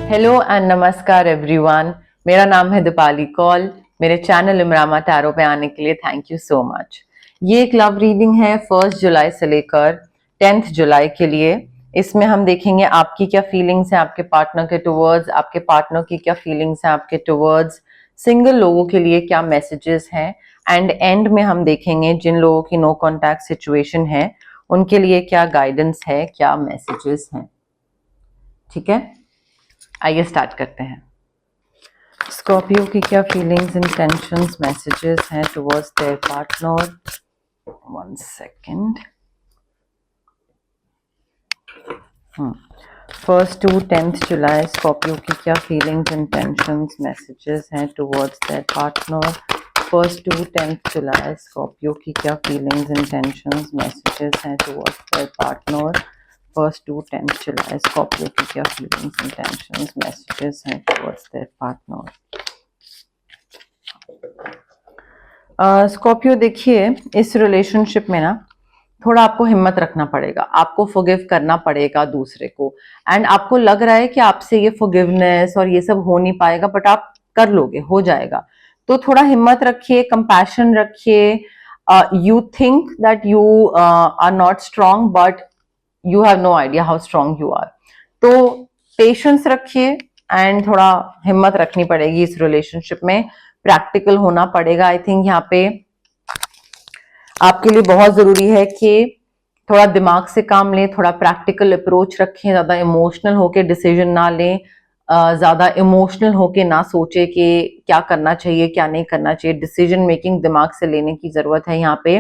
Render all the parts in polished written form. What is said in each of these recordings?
Hello and नमस्कार everyone. मेरा नाम है दीपाली कौल। मेरे चैनल इमरामा टैरो पे आने के लिए थैंक यू सो मच। ये एक लव रीडिंग है 1 जुलाई से लेकर 10 जुलाई के लिए। इसमें हम देखेंगे आपकी क्या फीलिंग्स हैं आपके पार्टनर के टुवर्ड्स, आपके पार्टनर की क्या फीलिंग्स हैं आपके टुवर्ड्स, सिंगल लोगों के लिए क्या मैसेजेस हैं, एंड एंड में हम देखेंगे जिन लोगों की नो कॉन्टैक्ट सिचुएशन है उनके लिए क्या गाइडेंस है, क्या मैसेजेस हैं। ठीक है, आइए स्टार्ट करते हैं। स्कॉर्पियो की क्या फीलिंग्स, इंटेंशंस, मैसेजेस हैं towards their partner. 1 second. 1 to 10 July Scorpio की क्या फीलिंग्स, इंटेंशंस, मैसेजेस हैं towards their partner. 1 to 10 July Scorpio की क्या फीलिंग्स, इंटेंशंस, मैसेजेस हैं towards their partner. 1 to 10 July Scorpio की क्या फीलिंग्स, इंटेंशंस, मैसेजेस हैं टुवर्ड्स देयर पार्टनर। स्कॉर्पियो देखिए, इस रिलेशनशिप में ना थोड़ा आपको हिम्मत रखना पड़ेगा, आपको फॉरगिव करना पड़ेगा दूसरे को। एंड आपको लग रहा है कि आपसे ये फॉरगिवनेस और ये सब हो नहीं पाएगा, बट आप कर लोगे, हो जाएगा। तो थोड़ा हिम्मत रखिए, कंपैशन रखिए। You think that you are not strong but you have no idea how strong you are. तो पेशेंस रखिए एंड थोड़ा हिम्मत रखनी पड़ेगी इस रिलेशनशिप में, प्रैक्टिकल होना पड़ेगा। आई थिंक यहाँ पे आपके लिए बहुत जरूरी है कि थोड़ा दिमाग से काम लें, थोड़ा प्रैक्टिकल अप्रोच रखें, ज्यादा इमोशनल होके डिसीजन ना लें, ज्यादा इमोशनल होके ना सोचे कि क्या करना चाहिए क्या नहीं करना चाहिए। डिसीजन मेकिंग दिमाग से लेने की जरूरत है यहाँ पे।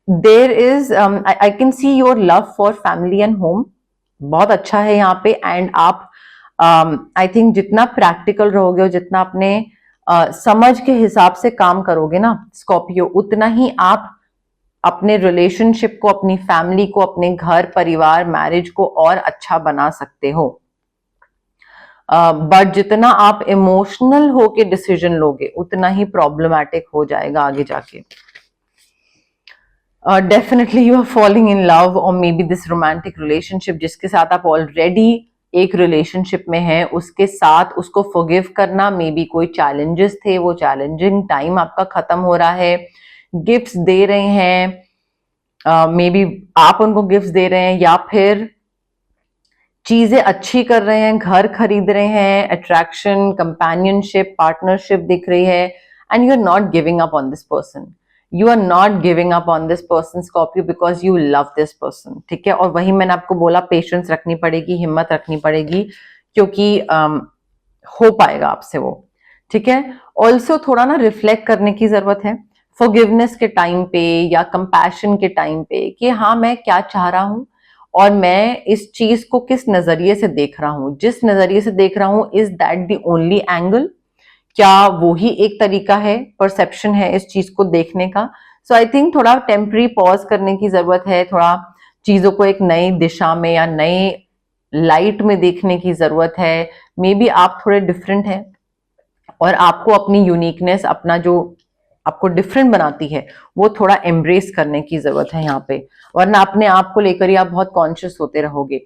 There is I can see your love for family and home, बहुत अच्छा है यहाँ पे। एंड आप आई थिंक जितना प्रैक्टिकल रहोगे और जितना अपने समझ के हिसाब से काम करोगे ना स्कॉर्पियो, उतना ही आप अपने रिलेशनशिप को, अपनी फैमिली को, अपने घर परिवार मैरिज को और अच्छा बना सकते हो। बट जितना आप इमोशनल होके डिसीजन लोगे उतना ही प्रॉब्लमैटिक हो जाएगा आगे जाके। Definitely you are falling in love और maybe this romantic relationship जिसके साथ आप ऑलरेडी एक रिलेशनशिप में है उसके साथ उसको फॉरगिव करना, मे बी कोई चैलेंजेस थे, वो चैलेंजिंग टाइम आपका खत्म हो रहा है। गिफ्ट्स दे रहे हैं, मे बी आप उनको गिफ्ट्स दे रहे हैं या फिर चीजें अच्छी कर रहे हैं, घर खरीद रहे हैं, अट्रैक्शन, कंपेनियनशिप, पार्टनरशिप दिख रही है। And you are not giving up on this person, you are not giving up on this person Scorpio because you love this person. ठीक है, और वही मैंने आपको बोला, पेशेंस रखनी पड़ेगी, हिम्मत रखनी पड़ेगी, क्योंकि हो पाएगा आपसे वो। ठीक है, ऑल्सो थोड़ा ना रिफ्लेक्ट करने की जरूरत है फॉरगिवनेस के टाइम पे या कंपैशन के टाइम पे कि हाँ मैं क्या चाह रहा हूं और मैं इस चीज को किस नजरिए से देख रहा हूं। जिस नजरिए से देख रहा हूं, is that the only angle? क्या वो ही एक तरीका है, परसेप्शन है इस चीज को देखने का? सो आई थिंक थोड़ा टेम्पररी पॉज करने की जरूरत है, थोड़ा चीजों को एक नई दिशा में या नए लाइट में देखने की जरूरत है। मे बी आप थोड़े डिफरेंट हैं और आपको अपनी यूनिकनेस, अपना जो आपको डिफरेंट बनाती है, वो थोड़ा एम्ब्रेस करने की जरूरत है यहाँ पे, वरना अपने आप को लेकर ही आप बहुत कॉन्शियस होते रहोगे।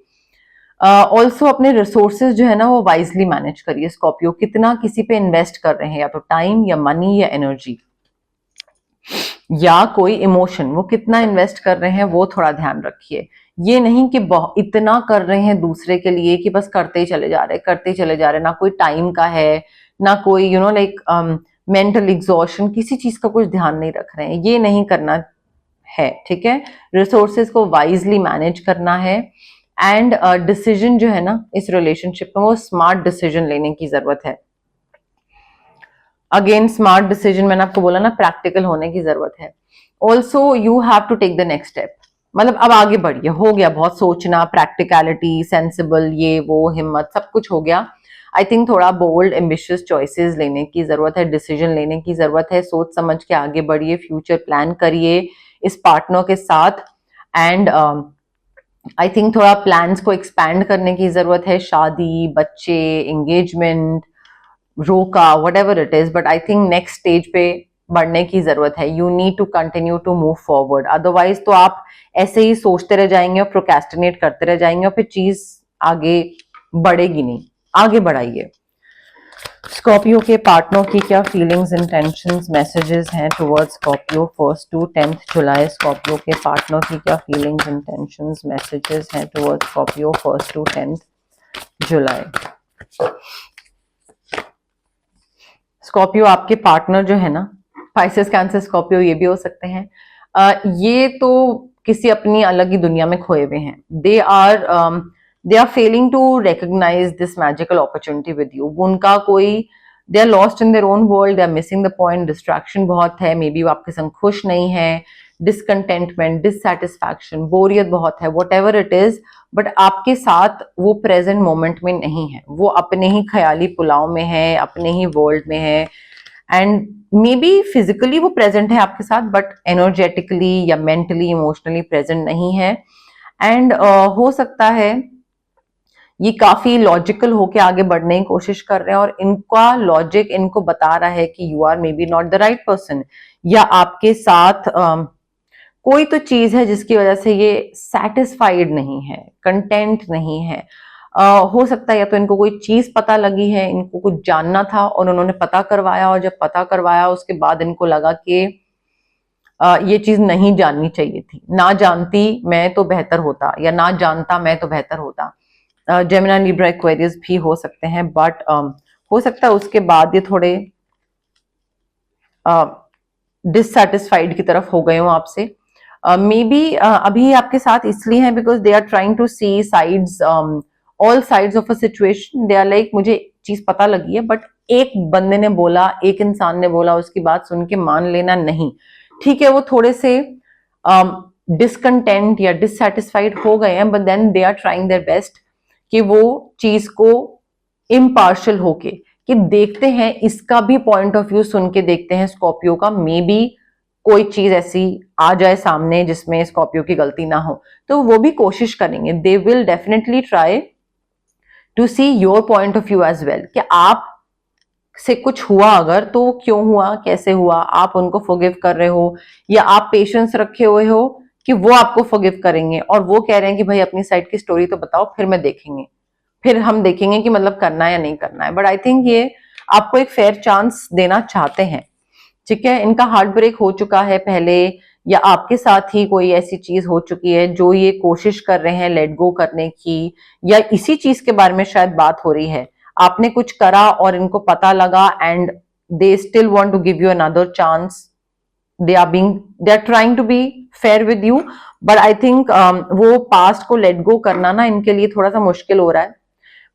ऑल्सो अपने रिसोर्सेज जो है ना वो वाइजली मैनेज करिए स्कॉर्पियो। कितना किसी पे इन्वेस्ट कर रहे हैं, या तो टाइम या मनी या एनर्जी या कोई इमोशन, वो कितना इन्वेस्ट कर रहे हैं वो थोड़ा ध्यान रखिए। ये नहीं कि इतना कर रहे हैं दूसरे के लिए कि बस करते ही चले जा रहे, करते ही चले जा रहे, ना कोई टाइम का है, ना कोई you know like mental exhaustion, किसी चीज का कुछ ध्यान नहीं रख रहे हैं, ये नहीं करना है। ठीक है, रिसोर्सेज को वाइजली मैनेज करना है। एंड डिसीजन जो है ना इस रिलेशनशिप में, वो स्मार्ट डिसीजन लेने की जरूरत है। अगेन स्मार्ट डिसीजन मैंने आपको बोला ना, प्रैक्टिकल होने की जरूरत है। Also you have to take the next step, मतलब अब आगे बढ़िए, हो गया बहुत सोचना, प्रैक्टिकलिटी, सेंसिबल, ये वो, हिम्मत, सब कुछ हो गया। आई थिंक थोड़ा बोल्ड एम्बिशियस चॉइसेस लेने की जरूरत है, डिसीजन लेने की जरूरत है। सोच समझ के आगे बढ़िए, फ्यूचर प्लान करिए इस पार्टनर के साथ। एंड आई थिंक थोड़ा प्लान्स को एक्सपैंड करने की जरूरत है, शादी, बच्चे, एंगेजमेंट, रोका, whatever it is, but I think next stage पे बढ़ने की जरूरत है। You need to continue to move forward, otherwise तो आप ऐसे ही सोचते रह जाएंगे और प्रोक्रेस्टिनेट करते रह जाएंगे और फिर चीज आगे बढ़ेगी नहीं, आगे बढ़ाइए। स्कॉर्पियो के पार्टनर की क्या फीलिंग्स, इंटेंशंस, मैसेजेस हैं towards Scorpio 1st to 10th July. Scorpio के पार्टनर की क्या फीलिंग्स, इंटेंशंस, मैसेजेस हैं towards Scorpio 1st to 10th July. Scorpio आपके पार्टनर जो है ना, पाइसेस, कैंसर, स्कॉर्पियो ये भी हो सकते हैं। ये तो किसी अपनी अलग ही दुनिया में खोए हुए हैं। They are failing to recognise this magical opportunity with you. उनका कोई, they are lost in their own world, they are missing the point, distraction बहुत है, मे बी वो आपके संग खुश नहीं है, डिसकंटेंटमेंट, डिससैटिस्फैक्शन, बोरियत बहुत है, what ever it is, but आपके साथ वो प्रेजेंट मोमेंट में नहीं है। वो अपने ही ख्याली पुलाव में है, अपने ही वर्ल्ड में है, एंड मे बी फिजिकली वो प्रेजेंट है आपके साथ, बट एनर्जेटिकली या मेंटली, इमोशनली प्रेजेंट नहीं है। एंड हो सकता है ये काफी लॉजिकल होके आगे बढ़ने की कोशिश कर रहे हैं, और इनका लॉजिक इनको बता रहा है कि you are maybe not the right person, या आपके साथ कोई तो चीज है जिसकी वजह से ये सेटिस्फाइड नहीं है, कंटेंट नहीं है। हो सकता है या तो इनको कोई चीज पता लगी है, इनको कुछ जानना था और उन्होंने पता करवाया, और जब पता करवाया उसके बाद इनको लगा कि ये चीज नहीं जाननी चाहिए थी, ना जानती मैं तो बेहतर होता, या ना जानता मैं तो बेहतर होता। जेमिनी, लिब्रा, एक्वेरियस भी हो सकते हैं, बट हो सकता है उसके बाद ये थोड़े डिससेटिस्फाइड की तरफ हो गए हो आपसे। मे बी अभी आपके साथ इसलिए हैं because they are trying to see sides, all sides of a situation. They are like, मुझे चीज पता लगी है, बट एक बंदे ने बोला, एक इंसान ने बोला, उसकी बात सुन के मान लेना नहीं। ठीक है, वो थोड़े से डिसकंटेंट या डिससेटिस्फाइड हो गए हैं, but then they are trying their best कि वो चीज को इम्पार्शियल होके कि देखते हैं, इसका भी पॉइंट ऑफ व्यू सुन के देखते हैं स्कॉर्पियो का, मे बी कोई चीज ऐसी आ जाए सामने जिसमें स्कॉर्पियो की गलती ना हो, तो वो भी कोशिश करेंगे। They will definitely try to see your point of view as well, कि आप से कुछ हुआ अगर तो क्यों हुआ, कैसे हुआ, आप उनको फॉरगिव कर रहे हो, या आप पेशेंस रखे हुए हो कि वो आपको फॉरगिव करेंगे, और वो कह रहे हैं कि भाई अपनी साइड की स्टोरी तो बताओ, फिर मैं देखेंगे, फिर हम देखेंगे कि मतलब करना है या नहीं करना है। बट आई थिंक ये आपको एक फेयर चांस देना चाहते हैं। ठीक है, इनका हार्ट ब्रेक हो चुका है पहले, या आपके साथ ही कोई ऐसी चीज हो चुकी है जो ये कोशिश कर रहे हैं लेट गो करने की, या इसी चीज के बारे में शायद बात हो रही है। आपने कुछ करा और इनको पता लगा, and they still want to give you another chance. They are trying to be fair with you, but I think वो पास्ट को लेट गो करना ना इनके लिए थोड़ा सा मुश्किल हो रहा है।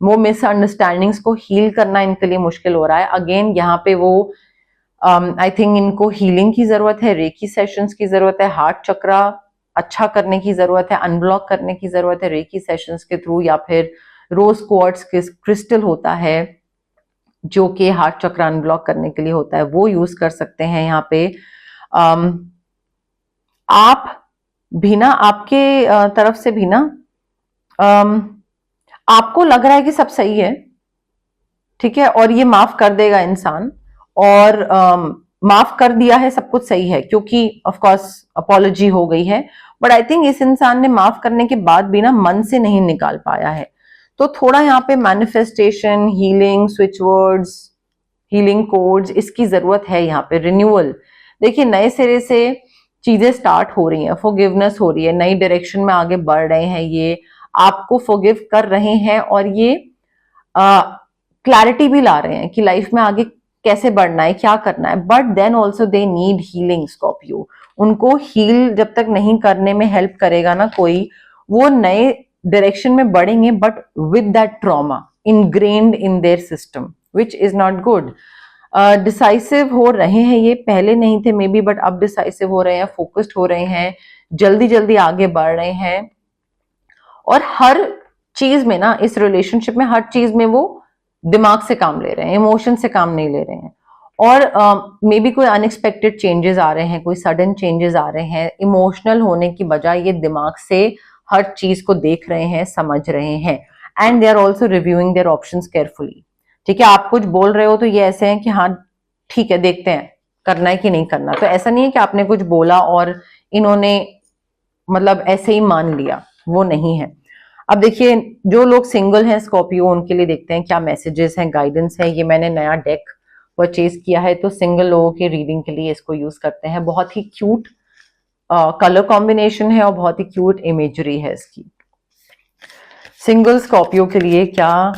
वो मिसअंडरस्टैंडिंग्स को हील करना इनके लिए मुश्किल हो रहा है। अगेन यहाँ पे वो आई थिंक इनको हीलिंग की जरूरत है, रेकी सेशंस की जरूरत है, हार्ट चक्रा अच्छा करने की जरूरत है, अनब्लॉक करने की जरूरत है रेकी सेशंस के थ्रू, या फिर रोज क्वार्ट्ज क्रिस्टल होता है जो कि हार्ट चक्र अनब्लॉक करने के लिए होता है, वो यूज कर सकते हैं यहाँ पे। आप भी ना, आपके तरफ से भी ना आपको लग रहा है कि सब सही है, ठीक है, और ये माफ कर देगा इंसान, और माफ कर दिया है, सब कुछ सही है, क्योंकि ऑफ कोर्स अपॉलॉजी हो गई है। बट आई थिंक इस इंसान ने माफ करने के बाद भी ना मन से नहीं निकाल पाया है, तो थोड़ा यहाँ पे manifestation, healing, switch words, healing codes, इसकी जरूरत है यहाँ पे। रिन्यूअल, देखिए नए सिरे से चीजें स्टार्ट हो रही हैं, फॉरगिवनेस हो रही है, नई डायरेक्शन में आगे बढ़ रहे हैं, ये आपको फॉरगिव कर रहे हैं, और ये क्लैरिटी भी ला रहे हैं कि लाइफ में आगे कैसे बढ़ना है, क्या करना है। But then also they need healing Scorpio. उनको हील जब तक नहीं करने में हेल्प करेगा ना कोई, वो नए डायरेक्शन में बढ़ेंगे, but with that trauma ingrained in their system, which is not good. Decisive हो रहे हैं ये, पहले नहीं थे मे बी, बट अब डिसाइसिव हो रहे हैं, फोकस्ड हो रहे हैं, जल्दी जल्दी आगे बढ़ रहे हैं, और हर चीज में ना, इस रिलेशनशिप में हर चीज में वो दिमाग से काम ले रहे हैं, इमोशन से काम नहीं ले रहे हैं। और मे बी कोई अनएक्सपेक्टेड चेंजेस आ रहे हैं, कोई सडन चेंजेस आ रहे हैं, इमोशनल होने की बजाय ये दिमाग से हर चीज को देख रहे हैं, समझ रहे हैं, and they are also reviewing their options carefully. ठीक है, आप कुछ बोल रहे हो तो ये ऐसे हैं कि हाँ ठीक है, देखते हैं करना है कि नहीं करना। तो ऐसा नहीं है कि आपने कुछ बोला और इन्होंने मतलब ऐसे ही मान लिया, वो नहीं है। अब देखिए, जो लोग सिंगल हैं स्कॉर्पियो, उनके लिए देखते हैं क्या मैसेजेस हैं, गाइडेंस है। ये मैंने नया डेक परचेज किया है, तो सिंगल लोगों की रीडिंग के लिए इसको यूज करते हैं। बहुत ही क्यूट कलर कॉम्बिनेशन है और बहुत ही क्यूट इमेजरी है इसकी। सिंगल स्कॉर्पियो के लिए क्या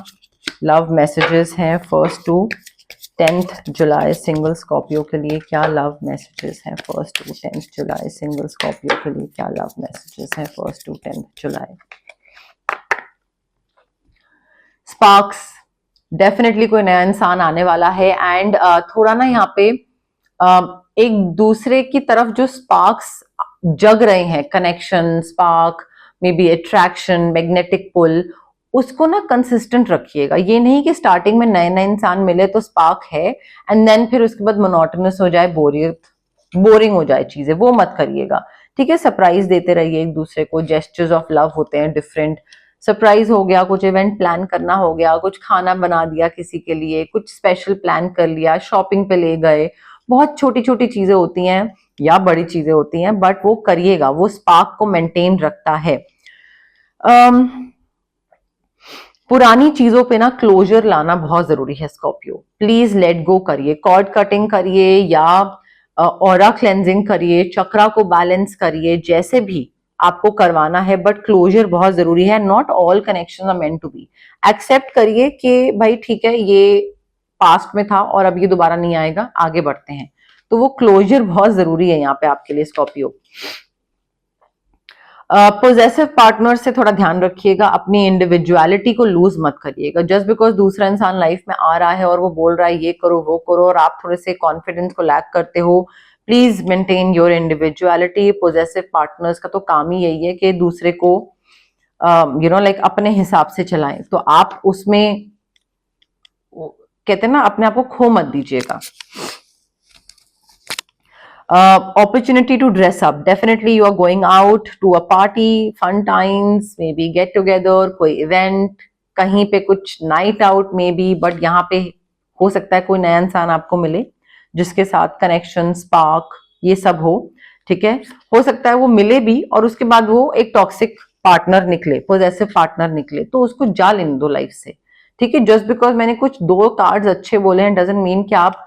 लव मैसेजेस हैं 1 to 10 जुलाई? सिंगल स्कॉर्पियो के लिए क्या लव मैसेजेस हैं 1 to 10 जुलाई? सिंगल स्कॉर्पियो के लिए क्या लव मैसेजेस हैं 1 to 10 जुलाई? स्पार्क्स, डेफिनेटली कोई नया इंसान आने वाला है। एंड थोड़ा ना यहाँ पे एक दूसरे की तरफ जो स्पार्क्स जग रहे हैं, connection, spark, maybe attraction, magnetic pull, उसको ना कंसिस्टेंट रखिएगा। ये नहीं कि स्टार्टिंग में नए नए इंसान मिले तो स्पार्क है एंड देन फिर उसके बाद मोनोटोनस हो जाए, बोरिंग हो जाए चीजें, वो मत करिएगा। ठीक है, सरप्राइज देते रहिए एक दूसरे को। जेस्चर्स ऑफ लव होते हैं डिफरेंट। सरप्राइज हो गया, कुछ इवेंट प्लान करना हो गया, कुछ खाना बना दिया किसी के लिए, कुछ स्पेशल प्लान कर लिया, शॉपिंग पे ले गए, बहुत छोटी छोटी चीजें होती हैं या बड़ी चीजें होती हैं, बट वो करिएगा, वो स्पार्क को मेंटेन रखता है। पुरानी चीजों पे ना क्लोजर लाना बहुत जरूरी है स्कॉर्पियो। प्लीज लेट गो करिए, कॉर्ड कटिंग करिए या ऑरा क्लेंजिंग करिए, चक्रा को बैलेंस करिए, जैसे भी आपको करवाना है, बट क्लोजर बहुत जरूरी है। Not all connection are meant to be. Accept करिए कि भाई ठीक है, ये पास्ट में था और अब ये दोबारा नहीं आएगा, आगे बढ़ते हैं। तो वो क्लोजर बहुत जरूरी है यहाँ पे आपके लिए स्कॉर्पियो। पोजेसिव पार्टनर से थोड़ा ध्यान रखिएगा, अपनी इंडिविजुअलिटी को लूज मत करिएगा। जस्ट बिकॉज दूसरा इंसान लाइफ में आ रहा है और वो बोल रहा है ये करो वो करो और आप थोड़े से कॉन्फिडेंस को लैक करते हो, please maintain your individuality. Possessive partners का तो काम ही यही है कि दूसरे को लाइक अपने हिसाब से चलाएं, तो आप उसमें कहते हैं ना, अपने आप को खो मत दीजिएगा। Opportunity to dress up, definitely you are going out to a party, fun times, maybe get together, कोई event, कहीं पे कुछ night out maybe, but यहाँ पे हो सकता है कोई नया इंसान आपको मिले जिसके साथ कनेक्शन, स्पार्क, ये सब हो। ठीक है, हो सकता है वो मिले भी और उसके बाद वो एक टॉक्सिक पार्टनर निकले, पोजेसिव पार्टनर निकले, तो उसको जा लेने दो लाइफ से। ठीक है, जस्ट बिकॉज मैंने कुछ 2 कार्ड्स अच्छे बोले हैं डजंट मीन कि आप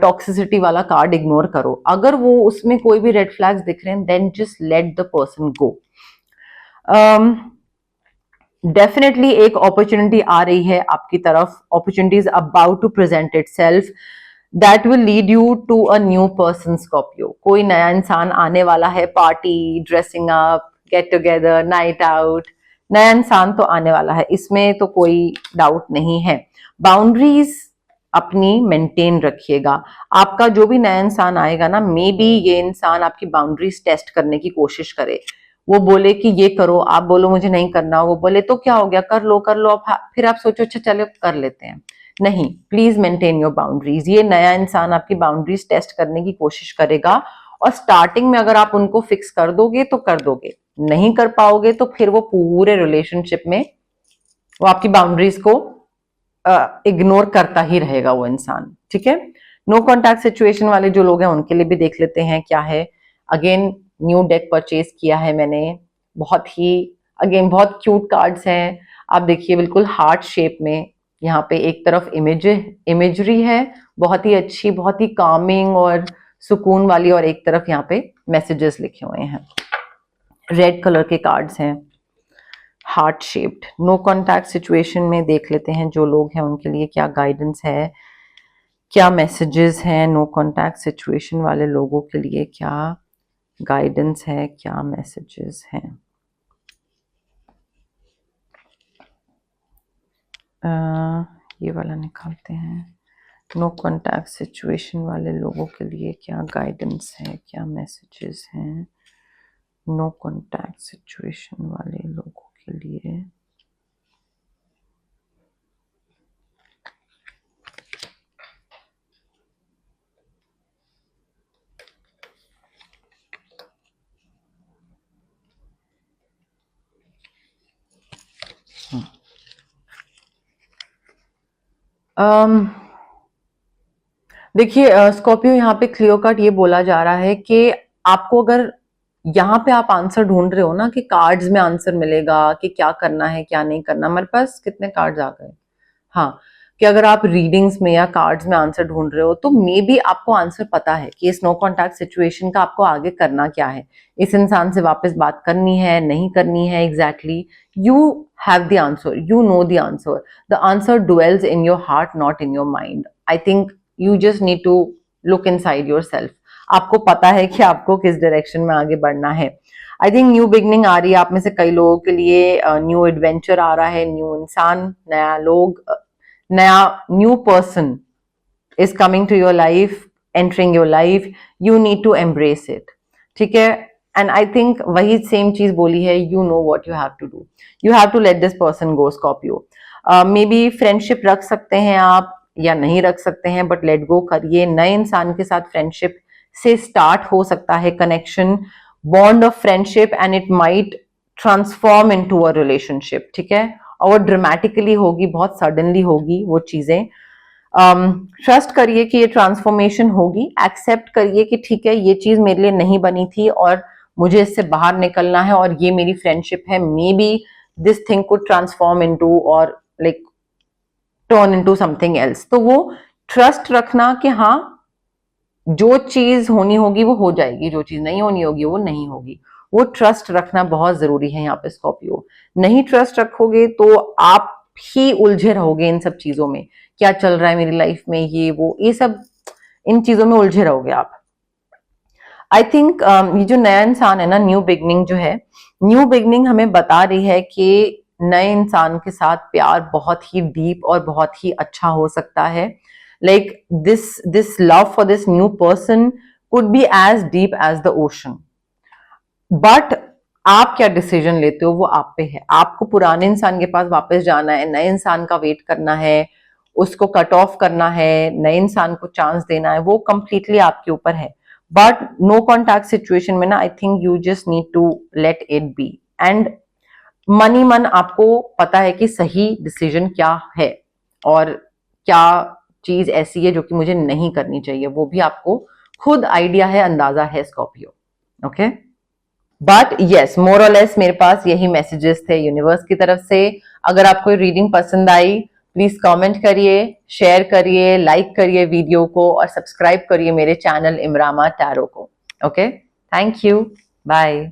टॉक्सिसिटी वाला कार्ड इग्नोर करो। अगर वो उसमें कोई भी रेड फ्लैग्स दिख रहे हैं, then just let the person go. Definitely एक अपॉर्चुनिटी आ रही है आपकी तरफ, opportunity is about to present itself, that will lead you to a new person Scorpio. कोई नया इंसान आने वाला है, party, dressing up, get together, night out, नया इंसान तो आने वाला है, इसमें तो कोई डाउट नहीं है। बाउंड्रीज अपनी मेंटेन रखिएगा। आपका जो भी नया इंसान आएगा ना, मे बी ये इंसान आपकी बाउंड्रीज टेस्ट करने की कोशिश करे। वो बोले कि ये करो, आप बोलो मुझे नहीं करना, वो बोले तो क्या हो गया, कर लो कर लो, फिर आप सोचो अच्छा चलो कर लेते हैं। नहीं, प्लीज मेंटेन योर बाउंड्रीज। ये नया इंसान आपकी बाउंड्रीज टेस्ट करने की कोशिश करेगा और स्टार्टिंग में अगर आप उनको फिक्स कर दोगे तो कर दोगे, नहीं कर पाओगे तो फिर वो पूरे रिलेशनशिप में वो आपकी बाउंड्रीज को इग्नोर करता ही रहेगा वो इंसान। ठीक है, नो कॉन्टैक्ट सिचुएशन वाले जो लोग हैं उनके लिए भी देख लेते हैं क्या है। अगेन न्यू डेक परचेज किया है मैंने, बहुत ही अगेन बहुत क्यूट कार्ड्स हैं। आप देखिए बिल्कुल हार्ट शेप में, यहाँ पे एक तरफ इमेजरी है बहुत ही अच्छी, बहुत ही कामिंग और सुकून वाली, और एक तरफ यहाँ पे मैसेजेस लिखे हुए हैं। रेड कलर के कार्ड्स हैं, heart shaped. No contact situation में देख लेते हैं जो लोग हैं उनके लिए क्या गाइडेंस है, क्या मैसेजेस हैं। नो कॉन्टैक्ट सिचुएशन वाले लोगों के लिए क्या गाइडेंस है, क्या मैसेजेस हैं। ये वाला निकालते हैं। नो कॉन्टैक्ट सिचुएशन वाले लोगों के लिए क्या गाइडेंस है, क्या मैसेजेस हैं। नो कॉन्टैक्ट सिचुएशन वाले लोगों के लिए देखिए स्कॉर्पियो, यहाँ पे क्लियर कट ये बोला जा रहा है कि आपको अगर यहाँ पे आप आंसर ढूंढ रहे हो ना कि कार्ड्स में आंसर मिलेगा कि क्या करना है क्या नहीं करना। हमारे पास कितने कार्ड्स आ गए, हाँ, कि अगर आप रीडिंग्स में या कार्ड्स में आंसर ढूंढ रहे हो तो मे बी आपको आंसर पता है कि इस नो कॉन्टैक्ट सिचुएशन का आपको आगे करना क्या है, इस इंसान से वापस बात करनी है नहीं करनी है। Exactly, you have the answer, you know the answer, the answer dwells in your heart not in your mind. I think you just need to look inside yourself. आपको पता है कि आपको किस डायरेक्शन में आगे बढ़ना है। आई थिंक न्यू बिगनिंग आ रही है आप में से कई लोगों के लिए, न्यू एडवेंचर आ रहा है, न्यू इंसान, नया लोग, नया new person is coming to your life, entering your life. You need to embrace it, ठीक है। एंड आई थिंक वही सेम चीज बोली है, you know what you have to do, you have to let this person go. Scorpio, maybe friendship रख सकते हैं आप या नहीं रख सकते हैं, बट लेट गो करिए। नए इंसान के साथ फ्रेंडशिप से स्टार्ट हो सकता है connection, bond of friendship, and it might transform into a relationship, ठीक है। और वो ड्रामेटिकली होगी, बहुत सडनली होगी वो चीजें। ट्रस्ट करिए कि ये ट्रांसफॉर्मेशन होगी, एक्सेप्ट करिए कि ठीक है ये चीज मेरे लिए नहीं बनी थी और मुझे इससे बाहर निकलना है, और ये मेरी फ्रेंडशिप है, maybe this thing could transform into और like turn into something else. तो वो ट्रस्ट रखना कि हाँ जो चीज होनी होगी वो हो जाएगी, जो चीज नहीं होनी होगी वो नहीं होगी, वो ट्रस्ट रखना बहुत जरूरी है यहाँ पे स्कॉर्पियो। नहीं ट्रस्ट रखोगे तो आप ही उलझे रहोगे इन सब चीजों में, क्या चल रहा है मेरी लाइफ में, ये वो, ये सब इन चीजों में उलझे रहोगे आप। आई थिंक ये जो नया इंसान है ना, न्यू बिगनिंग जो है, न्यू बिगनिंग हमें बता रही है कि नए इंसान के साथ प्यार बहुत ही डीप और बहुत ही अच्छा हो सकता है। Like this love for this new person could be as deep as the ocean, but आप क्या डिसीजन लेते हो वो आप पे है। आपको पुराने इंसान के पास वापस जाना है, नए इंसान का वेट करना है, उसको कट ऑफ करना है, नए इंसान को चांस देना है, वो कंप्लीटली आपके ऊपर है। बट नो कॉन्टैक्ट सिचुएशन में ना, I think you just need to let it be, and money मन आपको पता है कि सही डिसीजन क्या है और क्या चीज ऐसी है जो कि मुझे नहीं करनी चाहिए, वो भी आपको खुद आइडिया है, अंदाजा है स्कॉर्पियो, ओके। बट यस, मोर और लेस मेरे पास यही मैसेजेस थे यूनिवर्स की तरफ से। अगर आपको रीडिंग पसंद आई, प्लीज कमेंट करिए, शेयर करिए, लाइक करिए वीडियो को, और सब्सक्राइब करिए मेरे चैनल इमरामा टैरो को, ओके। Thank you, bye.